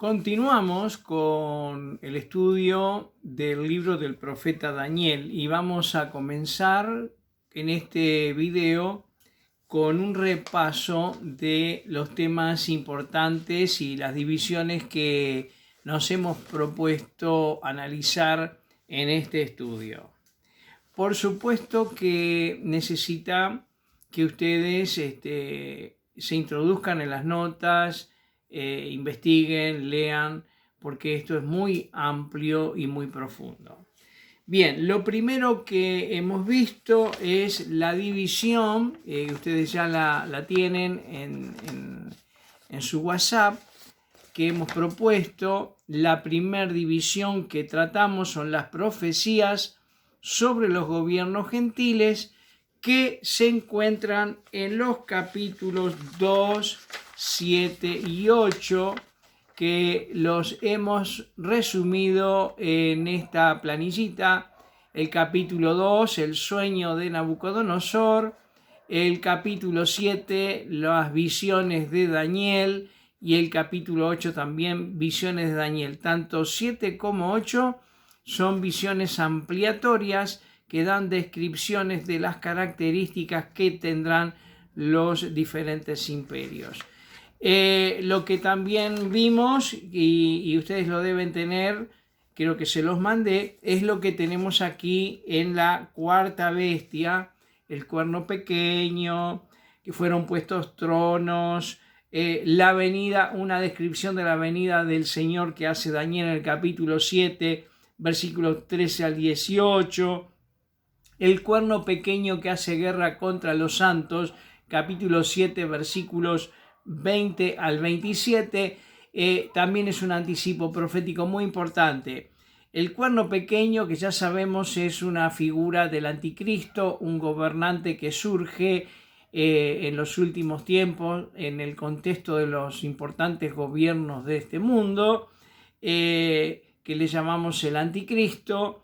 Continuamos con el estudio del libro del profeta Daniel y vamos a comenzar en este video con un repaso de los temas importantes y las divisiones que nos hemos propuesto analizar en este estudio. Por supuesto que necesita que ustedes se introduzcan en las notas, investiguen, lean, porque esto es muy amplio y muy profundo. Bien, lo primero que hemos visto es la división, ustedes ya la tienen en su WhatsApp, que hemos propuesto. La primera división que tratamos son las profecías sobre los gobiernos gentiles que se encuentran en los capítulos 2, 7 y 8, que los hemos resumido en esta planillita. El capítulo 2, el sueño de Nabucodonosor; el capítulo 7, las visiones de Daniel; y el capítulo 8 también, visiones de Daniel. Tanto 7 como 8 son visiones ampliatorias que dan descripciones de las características que tendrán los diferentes imperios. Lo que también vimos, y ustedes lo deben tener, creo que se los mandé, es lo que tenemos aquí en la cuarta bestia, el cuerno pequeño, que fueron puestos tronos, la venida, una descripción de la venida del Señor que hace Daniel en el capítulo 7, versículos 13 al 18, el cuerno pequeño que hace guerra contra los santos, capítulo 7, versículos 20 al 27, también es un anticipo profético muy importante. El cuerno pequeño, que ya sabemos es una figura del anticristo, un gobernante que surge en los últimos tiempos en el contexto de los importantes gobiernos de este mundo, que le llamamos el anticristo.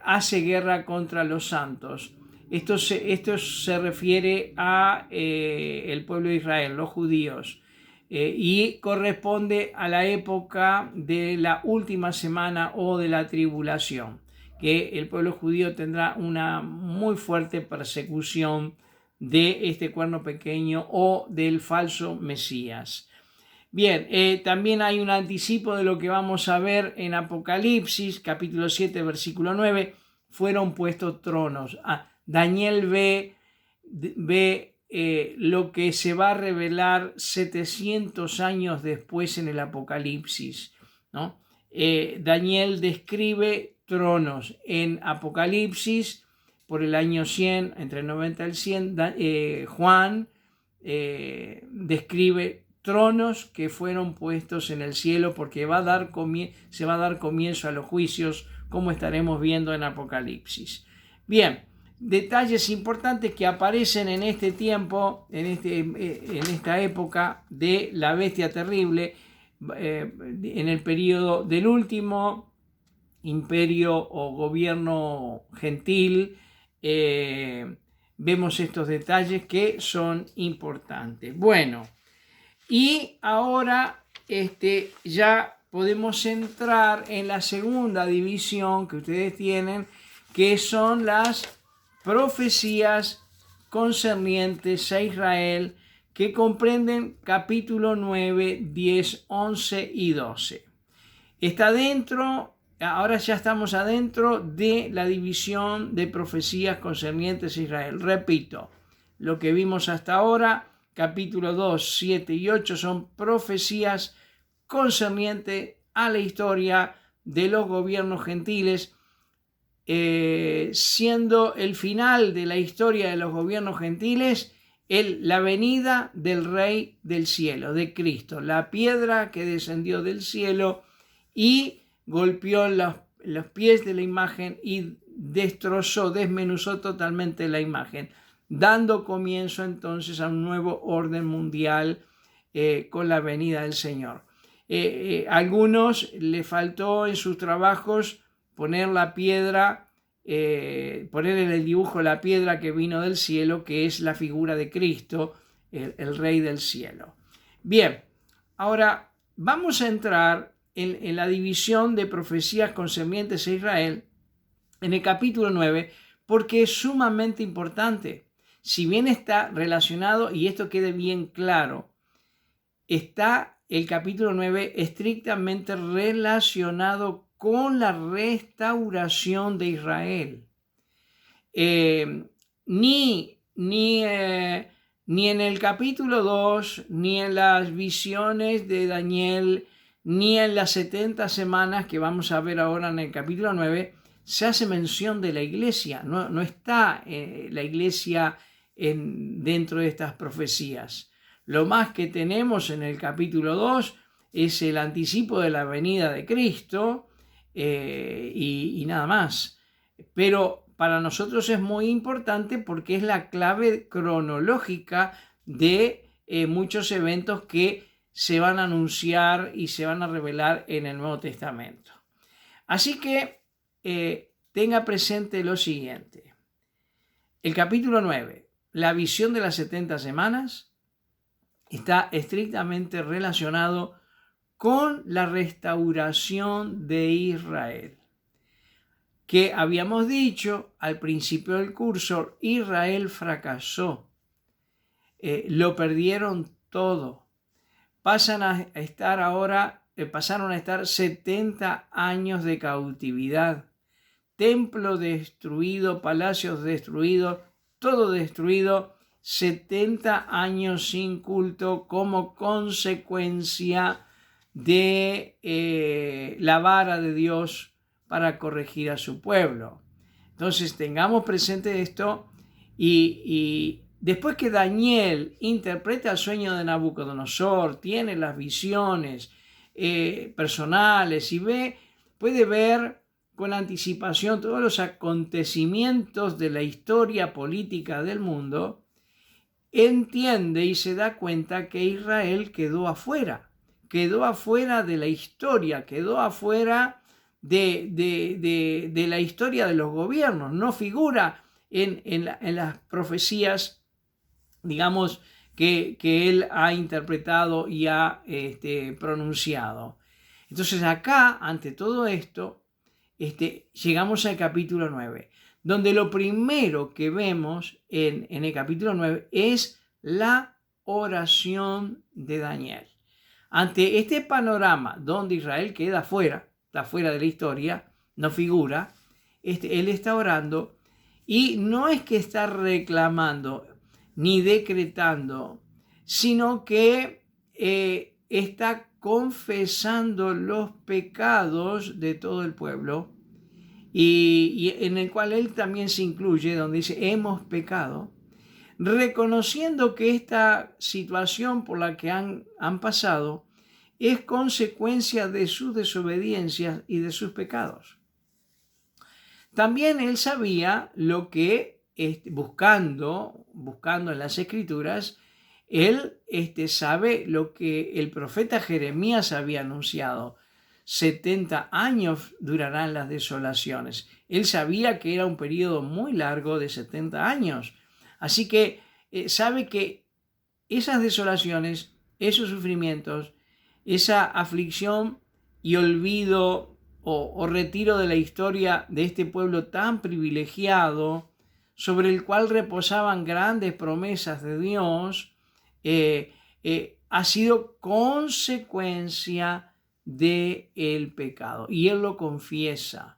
Hace guerra contra los santos. Esto se refiere a el pueblo de Israel, los judíos, y corresponde a la época de la última semana o de la tribulación, que el pueblo judío tendrá una muy fuerte persecución de este cuerno pequeño o del falso Mesías. Bien, también hay un anticipo de lo que vamos a ver en Apocalipsis, capítulo 7, versículo 9, fueron puestos tronos. Daniel ve lo que se va a revelar 700 años después en el Apocalipsis, ¿no? Daniel describe tronos en Apocalipsis por el año 100, entre el 90 y el 100. Juan describe tronos que fueron puestos en el cielo, porque se va a dar comienzo a los juicios, como estaremos viendo en Apocalipsis. Bien, detalles importantes que aparecen en este tiempo, en esta época de la bestia terrible, en el periodo del último imperio o gobierno gentil. Vemos estos detalles que son importantes. Bueno, y ahora ya podemos entrar en la segunda división que ustedes tienen, que son las profecías concernientes a Israel, que comprenden capítulo 9, 10, 11 y 12. Ahora ya estamos adentro de la división de profecías concernientes a Israel. Repito, lo que vimos hasta ahora, capítulo 2, 7 y 8 son profecías concernientes a la historia de los gobiernos gentiles, siendo el final de la historia de los gobiernos gentiles la venida del Rey del cielo, de Cristo, la piedra que descendió del cielo y golpeó los pies de la imagen y desmenuzó totalmente la imagen, dando comienzo entonces a un nuevo orden mundial con la venida del Señor. A algunos le faltó en sus trabajos poner la piedra, poner en el dibujo la piedra que vino del cielo, que es la figura de Cristo, el Rey del cielo. Bien, Ahora, vamos a entrar en la división de profecías concernientes a Israel en el capítulo 9, porque es sumamente importante. Si bien está relacionado, y esto quede bien claro, está el capítulo 9 estrictamente relacionado con la restauración de Israel. Ni en el capítulo 2, ni en las visiones de Daniel, ni en las 70 semanas que vamos a ver ahora en el capítulo 9, se hace mención de la iglesia. No está la iglesia dentro de estas profecías. Lo más que tenemos en el capítulo 2 es el anticipo de la venida de Cristo y nada más. Pero para nosotros es muy importante porque es la clave cronológica de muchos eventos que se van a anunciar y se van a revelar en el Nuevo Testamento. Así que tenga presente lo siguiente. El capítulo 9, la visión de las 70 semanas, está estrictamente relacionado con la restauración de Israel. Que habíamos dicho al principio del curso, Israel fracasó, lo perdieron todo. Pasaron a estar 70 años de cautividad, templo destruido, palacios destruidos, todo destruido, 70 años sin culto como consecuencia de la vara de Dios para corregir a su pueblo. Entonces tengamos presente esto y después que Daniel interpreta el sueño de Nabucodonosor, tiene las visiones personales y puede ver con anticipación todos los acontecimientos de la historia política del mundo, entiende y se da cuenta que Israel quedó afuera de la historia, quedó afuera de la historia de los gobiernos, no figura en las profecías, digamos, que él ha interpretado y ha pronunciado. Entonces acá, ante todo esto, llegamos al capítulo 9, donde lo primero que vemos en el capítulo 9 es la oración de Daniel. Ante este panorama donde Israel queda fuera, está fuera de la historia, no figura, él está orando y no es que está reclamando ni decretando, sino que está confesando los pecados de todo el pueblo y en el cual él también se incluye, donde dice hemos pecado, reconociendo que esta situación por la que han pasado es consecuencia de sus desobediencias y de sus pecados. También él sabía lo que, buscando en las Escrituras, él sabe lo que el profeta Jeremías había anunciado. 70 años durarán las desolaciones. Él sabía que era un periodo muy largo de 70 años. Así que sabe que esas desolaciones, esos sufrimientos, esa aflicción y olvido o retiro de la historia de este pueblo tan privilegiado, sobre el cual reposaban grandes promesas de Dios, ha sido consecuencia del pecado. Y él lo confiesa.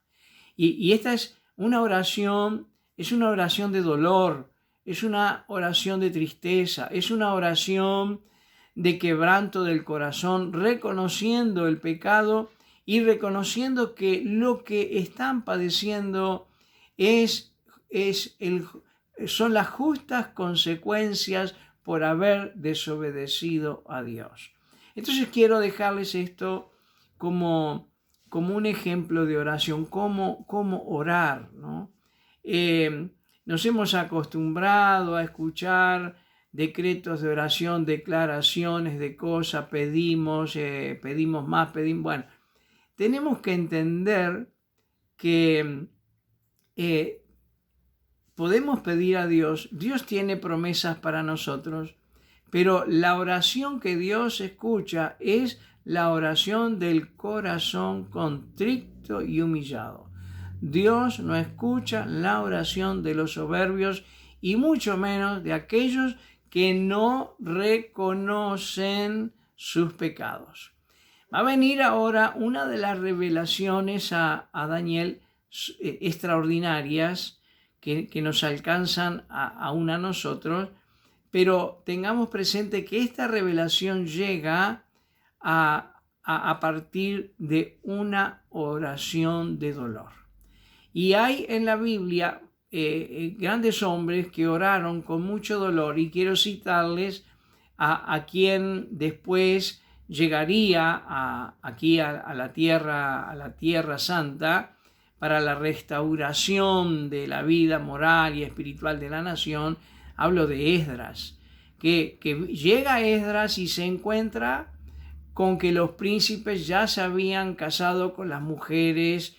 Y esta es una oración de dolor, es una oración de tristeza, es una oración de quebranto del corazón, reconociendo el pecado y reconociendo que lo que están padeciendo son las justas consecuencias por haber desobedecido a Dios. Entonces quiero dejarles esto como un ejemplo de oración, cómo orar, ¿no? Nos hemos acostumbrado a escuchar decretos de oración, declaraciones de cosas, pedimos más, bueno, tenemos que entender que podemos pedir a Dios, Dios tiene promesas para nosotros, pero la oración que Dios escucha es la oración del corazón contrito y humillado. Dios no escucha la oración de los soberbios y mucho menos de aquellos que no reconocen sus pecados. Va a venir ahora una de las revelaciones a Daniel extraordinarias que nos alcanzan aún a nosotros, pero tengamos presente que esta revelación llega a partir de una oración de dolor. Y hay en la Biblia grandes hombres que oraron con mucho dolor, y quiero citarles a quien después llegaría aquí a la tierra santa para la restauración de la vida moral y espiritual de la nación. Hablo de Esdras, que llega Esdras y se encuentra con que los príncipes ya se habían casado con las mujeres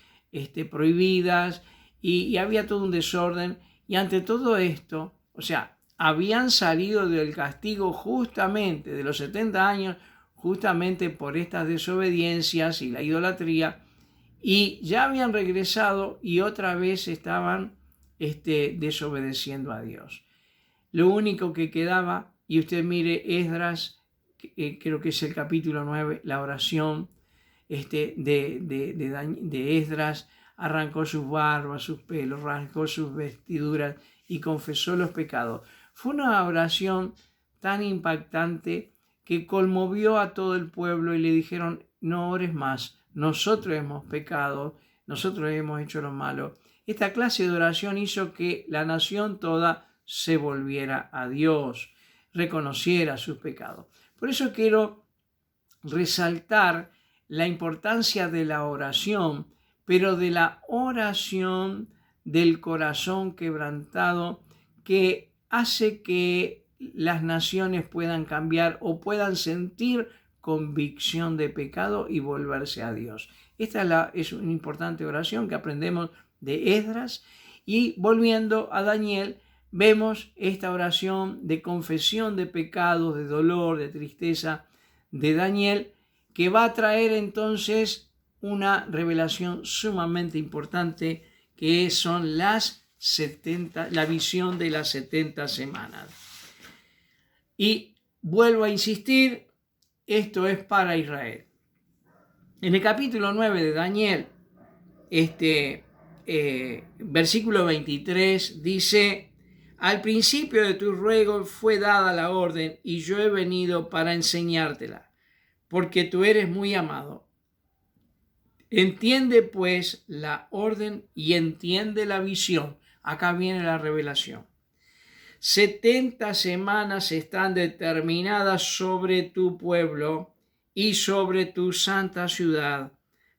prohibidas, y había todo un desorden, y ante todo esto, o sea, habían salido del castigo justamente de los 70 años, justamente por estas desobediencias y la idolatría, y ya habían regresado y otra vez estaban desobedeciendo a Dios. Lo único que quedaba, y usted mire Esdras, creo que es el capítulo 9, la oración de Esdras: arrancó sus barbas, sus pelos, arrancó sus vestiduras y confesó los pecados. Fue una oración tan impactante que conmovió a todo el pueblo, y le dijeron: no ores más, nosotros hemos pecado, nosotros hemos hecho lo malo. Esta clase de oración hizo que la nación toda se volviera a Dios, reconociera sus pecados. Por eso quiero resaltar la importancia de la oración, pero de la oración del corazón quebrantado, que hace que las naciones puedan cambiar o puedan sentir convicción de pecado y volverse a Dios. Esta es una importante oración que aprendemos de Esdras. Y volviendo a Daniel, vemos esta oración de confesión de pecados, de dolor, de tristeza de Daniel, que va a traer entonces una revelación sumamente importante, que son la visión de las 70 semanas. Y vuelvo a insistir, esto es para Israel. En el capítulo 9 de Daniel, versículo 23 dice: al principio de tu ruego fue dada la orden, y yo he venido para enseñártela, porque tú eres muy amado. Entiende pues la orden y entiende la visión. Acá viene la revelación. 70 semanas están determinadas sobre tu pueblo y sobre tu santa ciudad,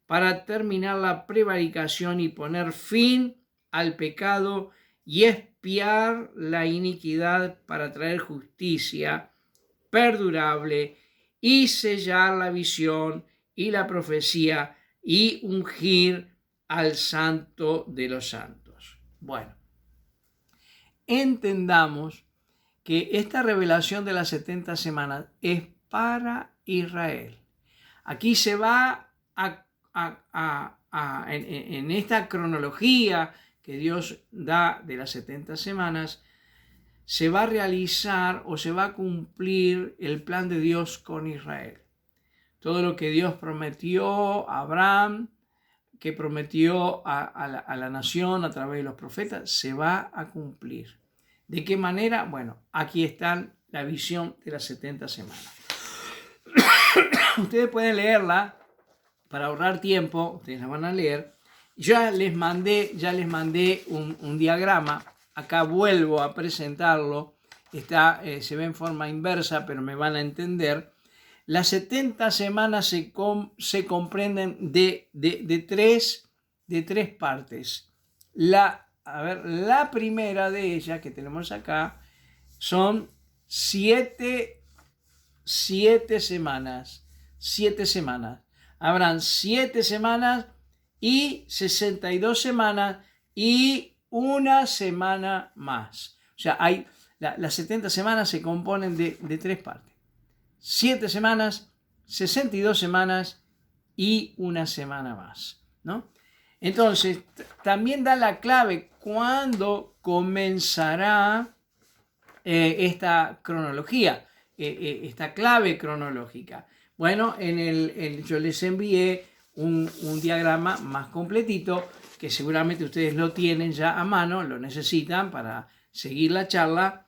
para terminar la prevaricación y poner fin al pecado y expiar la iniquidad, para traer justicia perdurable y sellar la visión y la profecía y ungir al santo de los santos. Bueno, entendamos que esta revelación de las 70 semanas es para Israel. Aquí se va en esta cronología que Dios da de las 70 semanas, se va a realizar o se va a cumplir el plan de Dios con Israel. Todo lo que Dios prometió a Abraham, que prometió a la nación a través de los profetas, se va a cumplir. ¿De qué manera? Bueno, aquí está la visión de las 70 semanas. Ustedes pueden leerla para ahorrar tiempo, ustedes la van a leer. Ya les mandé un diagrama. Acá vuelvo a presentarlo. Se ve en forma inversa, pero me van a entender. Las 70 semanas se comprenden de tres partes. La primera de ellas, que tenemos acá, son 7 semanas. 7 semanas. Habrán 7 semanas y 62 semanas y una semana más. O sea, Las 70 semanas se componen de 3 partes. 7 semanas, 62 semanas y una semana más, ¿no? Entonces, también da la clave cuándo comenzará esta cronología, esta clave cronológica. Bueno, yo les envié un diagrama más completito que seguramente ustedes lo tienen ya a mano, lo necesitan para seguir la charla.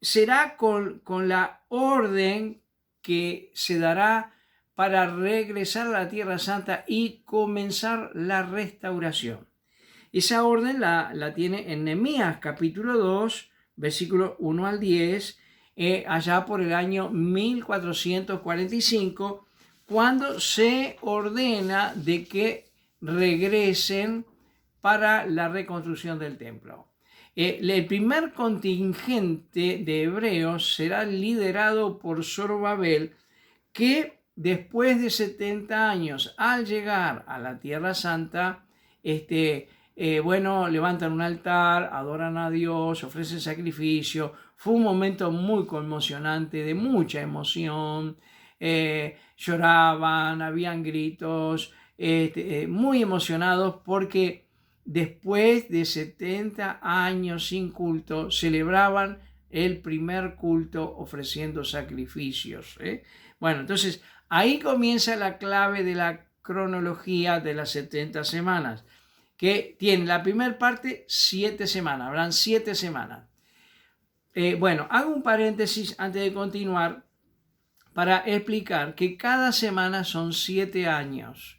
Será con la orden que se dará para regresar a la Tierra Santa y comenzar la restauración. Esa orden la tiene en Nehemías capítulo 2, versículos 1 al 10, allá por el año 1445, cuando se ordena de que regresen para la reconstrucción del templo. El primer contingente de hebreos será liderado por Zorobabel, que después de 70 años, al llegar a la Tierra Santa, levantan un altar, adoran a Dios, ofrecen sacrificio. Fue un momento muy conmocionante, de mucha emoción. Lloraban, habían gritos, muy emocionados porque después de 70 años sin culto, celebraban el primer culto ofreciendo sacrificios. Bueno, entonces ahí comienza la clave de la cronología de las 70 semanas, que tiene la primera parte 7 semanas, habrán 7 semanas. Hago un paréntesis antes de continuar para explicar que cada semana son 7 años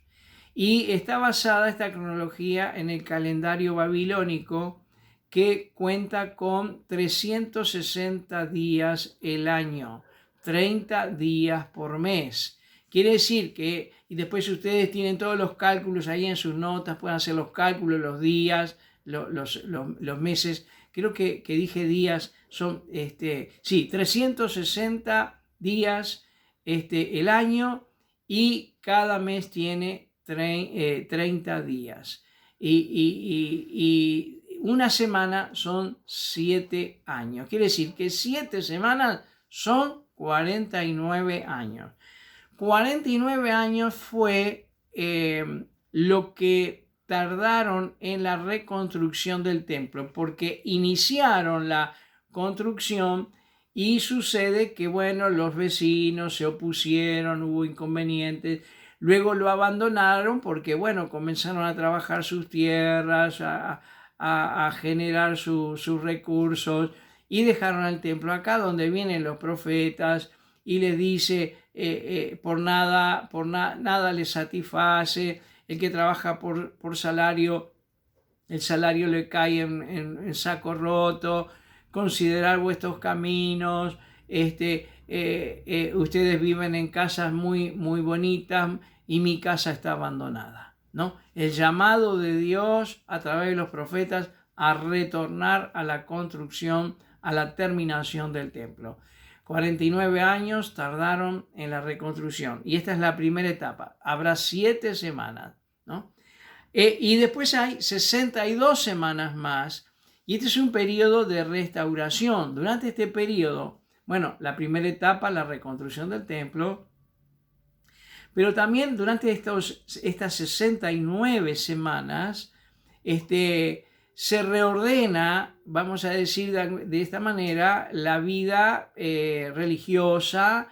y está basada esta cronología en el calendario babilónico, que cuenta con 360 días el año, 30 días por mes. Quiere decir que, y después ustedes tienen todos los cálculos ahí en sus notas, pueden hacer los cálculos, los días, los meses. Creo que dije días, son 360 días el año, y cada mes tiene 30 días. Y una semana son 7 años. Quiere decir que 7 semanas son 49 años. 49 años fue lo que tardaron en la reconstrucción del templo, porque iniciaron la construcción y sucede que, los vecinos se opusieron, hubo inconvenientes, luego lo abandonaron porque, comenzaron a trabajar sus tierras, a generar sus recursos, y dejaron el templo. Acá donde vienen los profetas y les dice, por nada les satisface, el que trabaja por salario, el salario le cae en saco roto, considerar vuestros caminos, ustedes viven en casas muy, muy bonitas y mi casa está abandonada, ¿no? El llamado de Dios a través de los profetas a retornar a la construcción, a la terminación del templo. 49 años tardaron en la reconstrucción y esta es la primera etapa. Habrá 7 semanas, ¿no? Y después hay 62 semanas más, y este es un periodo de restauración. Durante este periodo, la primera etapa, la reconstrucción del templo, pero también durante estas 69 semanas, se reordena, vamos a decir de esta manera, la vida religiosa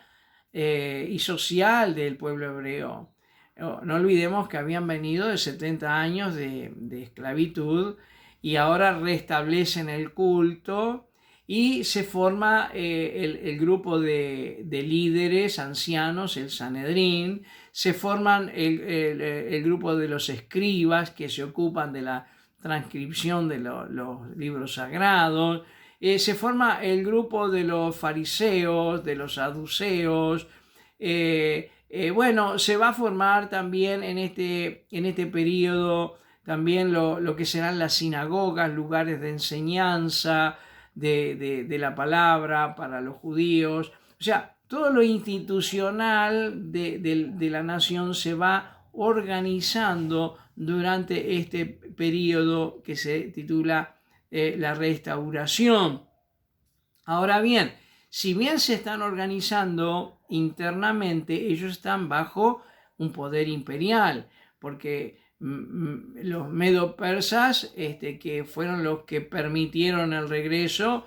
y social del pueblo hebreo. No olvidemos que habían venido de 70 años de esclavitud y ahora restablecen el culto y se forma el grupo de líderes ancianos, el Sanedrín. Se forman el grupo de los escribas que se ocupan de la transcripción de los libros sagrados. Se forma el grupo de los fariseos, de los saduceos. Se va a formar también en este periodo también lo que serán las sinagogas, lugares de enseñanza de la palabra para los judíos. O sea, todo lo institucional de la nación se va organizando durante este periodo que se titula la restauración. Ahora bien, si bien se están organizando internamente, ellos están bajo un poder imperial, porque los medo-persas, que fueron los que permitieron el regreso,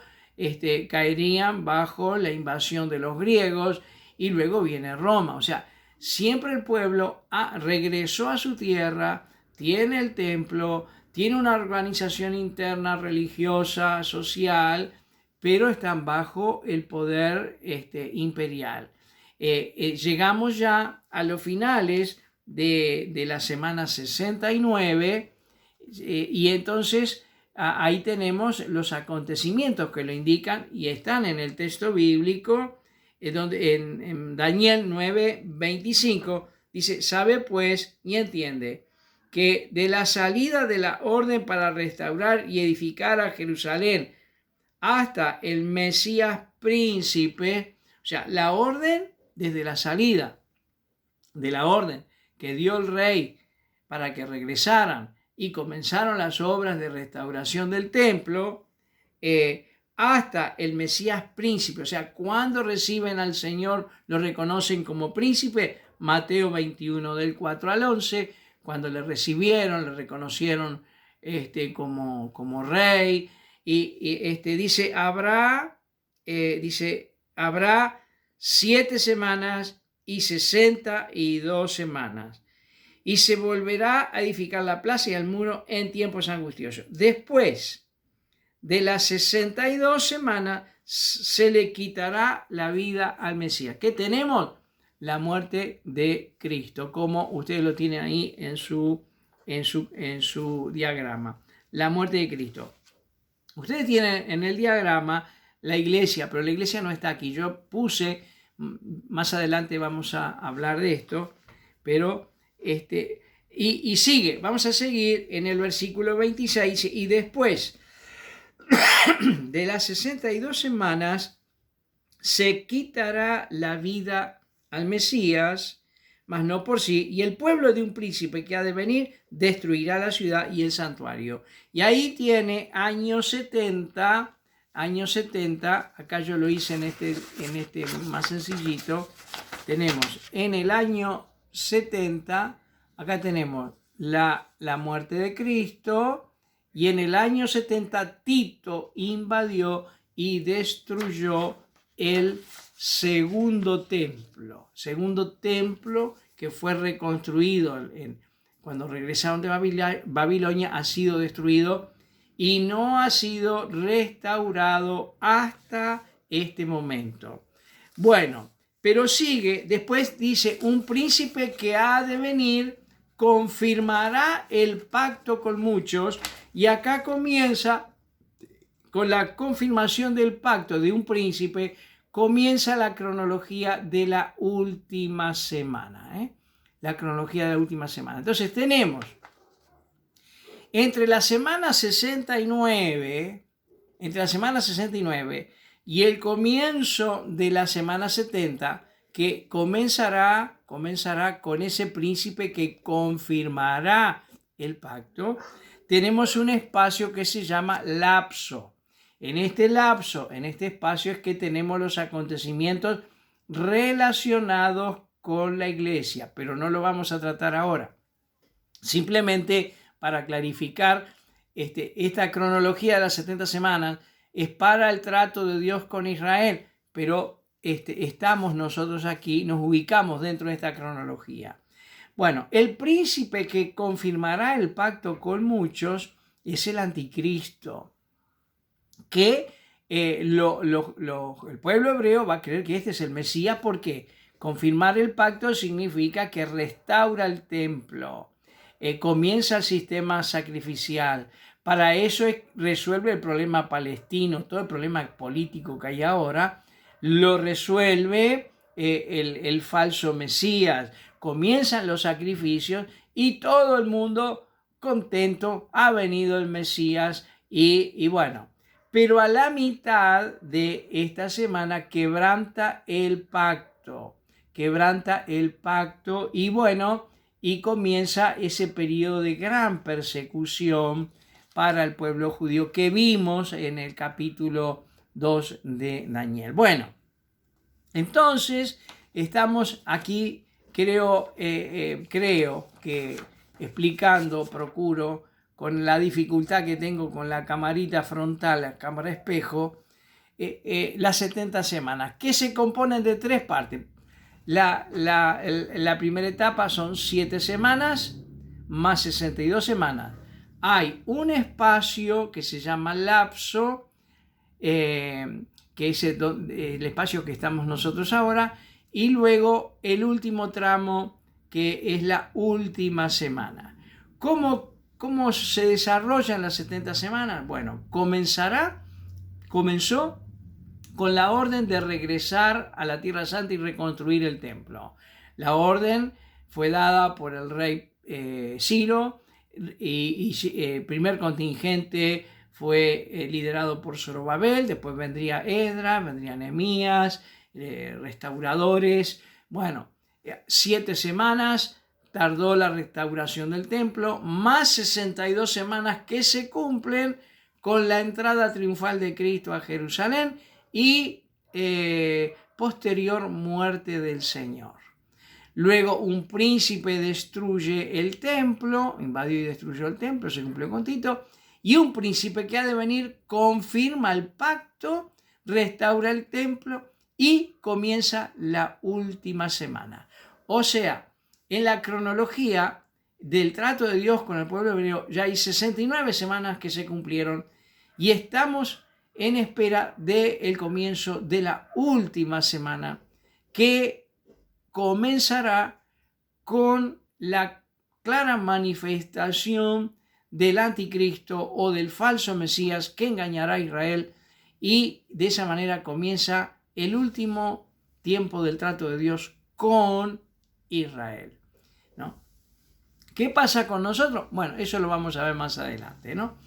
caerían bajo la invasión de los griegos, y luego viene Roma. O sea, siempre el pueblo regresó a su tierra, tiene el templo, tiene una organización interna religiosa, social, pero están bajo el poder imperial. Llegamos ya a los finales de la semana 69, y entonces ahí tenemos los acontecimientos que lo indican y están en el texto bíblico, donde en Daniel 9:25 dice: sabe pues y entiende que de la salida de la orden para restaurar y edificar a Jerusalén hasta el Mesías príncipe, o sea, la orden desde la salida de la orden que dio el rey para que regresaran y comenzaron las obras de restauración del templo, hasta el Mesías príncipe, o sea, cuando reciben al Señor lo reconocen como príncipe. Mateo 21 del 4 al 11, cuando le recibieron, le reconocieron como rey, y dice, habrá 7 semanas y 62 semanas, y se volverá a edificar la plaza y el muro en tiempos angustiosos. Después de las 62 semanas se le quitará la vida al Mesías. ¿Qué tenemos? La muerte de Cristo, como ustedes lo tienen ahí en su diagrama. La muerte de Cristo. Ustedes tienen en el diagrama la iglesia, pero la iglesia no está aquí. Yo puse, más adelante vamos a hablar de esto, pero y sigue, vamos a seguir en el versículo 26, y después de las 62 semanas se quitará la vida al Mesías, mas no por sí, y el pueblo de un príncipe que ha de venir destruirá la ciudad y el santuario. Y ahí tiene año 70, acá yo lo hice en este más sencillito. Tenemos en el año 70, acá tenemos la muerte de Cristo, y en el año 70 Tito invadió y destruyó el segundo templo que fue reconstruido cuando regresaron de Babilonia, ha sido destruido y no ha sido restaurado hasta este momento. Bueno, pero sigue, después dice, un príncipe que ha de venir confirmará el pacto con muchos, y acá comienza, con la confirmación del pacto de un príncipe, comienza la cronología de la última semana, la cronología de la última semana. Entonces tenemos entre la semana 69 y el comienzo de la semana 70, que comenzará con ese príncipe que confirmará el pacto, tenemos un espacio que se llama lapso. En este lapso, en este espacio, es que tenemos los acontecimientos relacionados con la iglesia, pero no lo vamos a tratar ahora. Simplemente para clarificar, esta cronología de las 70 semanas es para el trato de Dios con Israel, pero estamos nosotros aquí, nos ubicamos dentro de esta cronología. Bueno, el príncipe que confirmará el pacto con muchos es el anticristo, que el pueblo hebreo va a creer que este es el Mesías, porque confirmar el pacto significa que restaura el templo, comienza el sistema sacrificial. Para eso resuelve el problema palestino, todo el problema político que hay ahora, lo resuelve el falso Mesías. Comienzan los sacrificios y todo el mundo contento, ha venido el Mesías y bueno. Pero a la mitad de esta semana quebranta el pacto y bueno, y comienza ese periodo de gran persecución para el pueblo judío que vimos en el capítulo 2 de Daniel. Bueno, entonces estamos aquí, creo que explicando, procuro, con la dificultad que tengo con la camarita frontal, la cámara espejo, las 70 semanas, que se componen de 3 partes. La primera etapa son 7 semanas más 62 semanas. Hay un espacio que se llama lapso, que es el espacio que estamos nosotros ahora, y luego el último tramo, que es la última semana. ¿Cómo se desarrollan las 70 semanas? Bueno, comenzó con la orden de regresar a la Tierra Santa y reconstruir el templo. La orden fue dada por el rey Ciro, y el primer contingente fue liderado por Zorobabel, después vendría Esdras, vendría Nehemías, restauradores. Bueno, 7 semanas tardó la restauración del templo, más 62 semanas que se cumplen con la entrada triunfal de Cristo a Jerusalén y posterior muerte del Señor. Luego un príncipe destruye el templo, invadió y destruyó el templo, se cumplió con Tito, y un príncipe que ha de venir confirma el pacto, restaura el templo y comienza la última semana. O sea, en la cronología del trato de Dios con el pueblo hebreo ya hay 69 semanas que se cumplieron y estamos en espera del comienzo de la última semana, que comenzará con la clara manifestación del anticristo o del falso Mesías que engañará a Israel, y de esa manera comienza el último tiempo del trato de Dios con Israel, ¿no? ¿Qué pasa con nosotros? Bueno, eso lo vamos a ver más adelante, ¿no?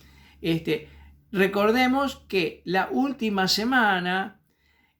Recordemos que la última semana,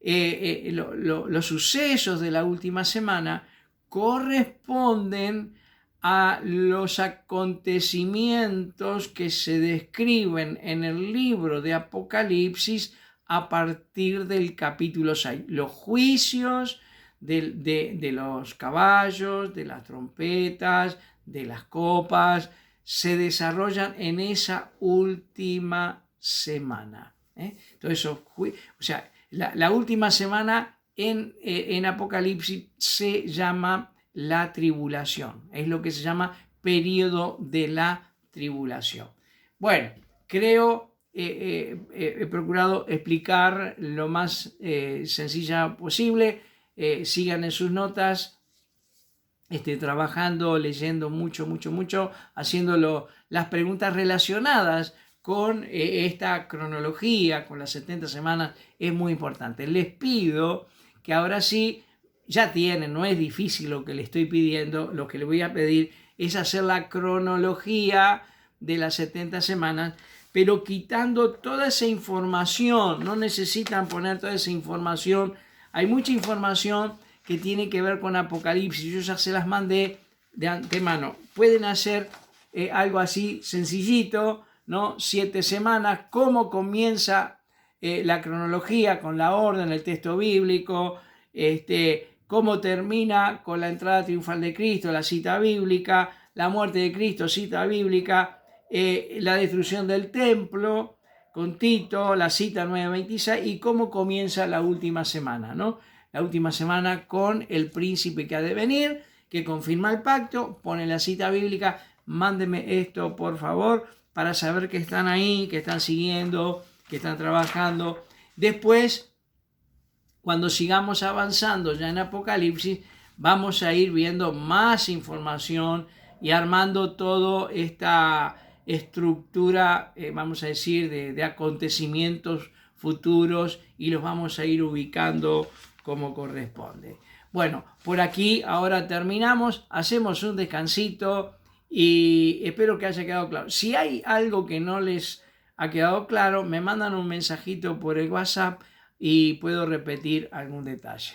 los sucesos de la última semana corresponden a los acontecimientos que se describen en el libro de Apocalipsis a partir del capítulo 6. Los juicios de los caballos, de las trompetas, de las copas, se desarrollan en esa última semana. Entonces, la última semana en Apocalipsis se llama la tribulación. Es lo que se llama periodo de la tribulación. Bueno, creo he procurado explicar lo más sencilla posible. Sigan en sus notas, trabajando, leyendo mucho, haciendo las preguntas relacionadas con esta cronología, con las 70 semanas, es muy importante. Les pido que ahora sí, ya tienen, no es difícil lo que le estoy pidiendo, lo que le voy a pedir es hacer la cronología de las 70 semanas, pero quitando toda esa información. No necesitan poner toda esa información, hay mucha información que tiene que ver con Apocalipsis, yo ya se las mandé de antemano. Pueden hacer algo así sencillito, ¿no? 7 semanas, cómo comienza la cronología con la orden, el texto bíblico, cómo termina con la entrada triunfal de Cristo, la cita bíblica, la muerte de Cristo, cita bíblica, la destrucción del templo con Tito, la cita 9:26, y cómo comienza la última semana, ¿no? La última semana con el príncipe que ha de venir, que confirma el pacto, pone la cita bíblica. Mándeme esto, por favor, para saber que están ahí, que están siguiendo, que están trabajando. Después, cuando sigamos avanzando ya en Apocalipsis, vamos a ir viendo más información y armando toda esta estructura, vamos a decir, de acontecimientos futuros, y los vamos a ir ubicando como corresponde. Bueno, por aquí ahora terminamos, hacemos un descansito y espero que haya quedado claro. Si hay algo que no les ha quedado claro, me mandan un mensajito por el WhatsApp y puedo repetir algún detalle.